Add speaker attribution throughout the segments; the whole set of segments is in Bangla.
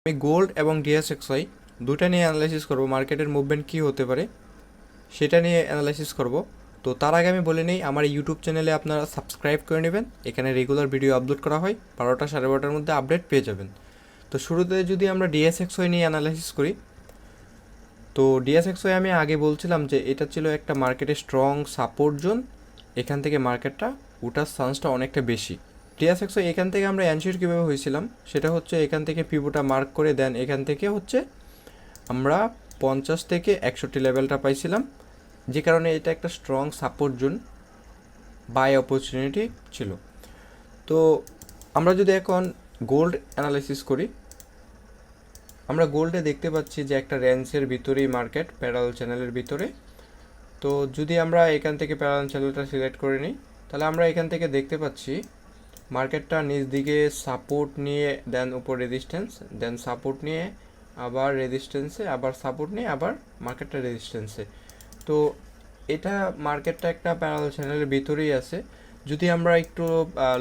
Speaker 1: আমি গোল্ড এবং ডিএসএক্সআই দুটা নিয়ে অ্যানালাইসিস করব, মার্কেটের মুভমেন্ট কী হতে পারে সেটা নিয়ে অ্যানালাইসিস করব। তো তার আগে আমি বলে নিই, আমার ইউটিউব চ্যানেলে আপনারা সাবস্ক্রাইব করে নেবেন। এখানে রেগুলার ভিডিও আপলোড করা হয়, 12টা 12:30টার মধ্যে আপডেট পেয়ে যাবেন। তো শুরুতে যদি আমরা ডিএসএক্সওয়াই নিয়ে অ্যানালাইসিস করি, তো ডিএসএক্সওয়াই আমি আগে বলছিলাম যে এটা ছিল একটা মার্কেটের স্ট্রং সাপোর্ট জোন, এখান থেকে মার্কেটটা ওঠার চান্সটা অনেকটা বেশি। ডিএসএক্সওয়াই এখান থেকে আমরা অ্যানশিওর কীভাবে হয়েছিলাম, সেটা হচ্ছে এখান থেকে পিভোটা মার্ক করে দেন, এখান থেকে হচ্ছে আমরা 50 থেকে 61 লেভেলটা পাইছিলাম, যে কারণে এটা একটা strong support zone, buy opportunity ছিল। তো আমরা যদি এখন গোল্ড অ্যানালাইসিস করি, আমরা গোল্ডে দেখতে পাচ্ছি যে একটা রেঞ্জের ভিতরেই মার্কেট, প্যারালাল চ্যানেলের ভিতরে। তো যদি আমরা এখান থেকে প্যারালাল চ্যানেলটা সিলেক্ট করে নিই, তাহলে আমরা এখান থেকে দেখতে পাচ্ছি মার্কেটটা নিচ দিকে সাপোর্ট নিয়ে, দেন উপর রেজিস্ট্যান্স, দেন সাপোর্ট নিয়ে আবার রেজিস্ট্যান্সে, আবার সাপোর্ট নিয়ে আবার মার্কেটটা রেজিস্ট্যান্সে। তো এটা মার্কেটটা একটা প্যারালাল চ্যানেলের ভিতরেই আছে। যদি আমরা একটু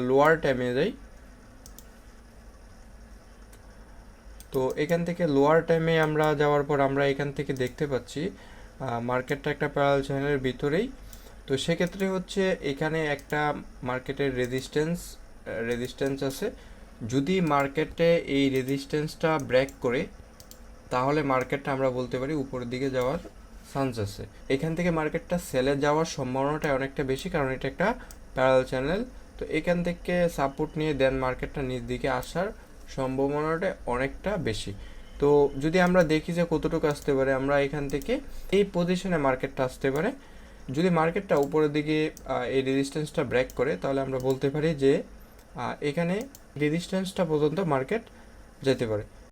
Speaker 1: লোয়ার টাইমে যাই, তো এখান থেকে লোয়ার টাইমে আমরা যাওয়ার পর আমরা এখান থেকে দেখতে পাচ্ছি মার্কেটটা একটা প্যারালাল চ্যানেলের ভিতরেই। তো সেক্ষেত্রে হচ্ছে এখানে একটা মার্কেটের রেজিস্ট্যান্স আছে। যদি মার্কেটে এই রেজিস্ট্যান্সটা ব্রেক করে, তাহলে মার্কেটটা আমরা বলতে পারি উপরের দিকে যাওয়ার চান্স আছে। এখান থেকে মার্কেটটা সেলে যাওয়ার সম্ভাবনাটা অনেকটা বেশি, কারণ এটা একটা প্যারালাল চ্যানেল। তো এখান থেকে সাপোর্ট নিয়ে দেন মার্কেটটা নিচ দিকে আসার সম্ভাবনাটা অনেকটা বেশি। তো যদি আমরা দেখি যে কতটুকু আসতে পারে, আমরা এখান থেকে এই পজিশনে মার্কেটটা আসতে পারে। যদি মার্কেটটা উপরের দিকে এই রেজিস্ট্যান্সটা ব্রেক করে, তাহলে আমরা বলতে পারি যে এখানে রেজিস্ট্যান্সটা পর্যন্ত মার্কেট যেতে পারে।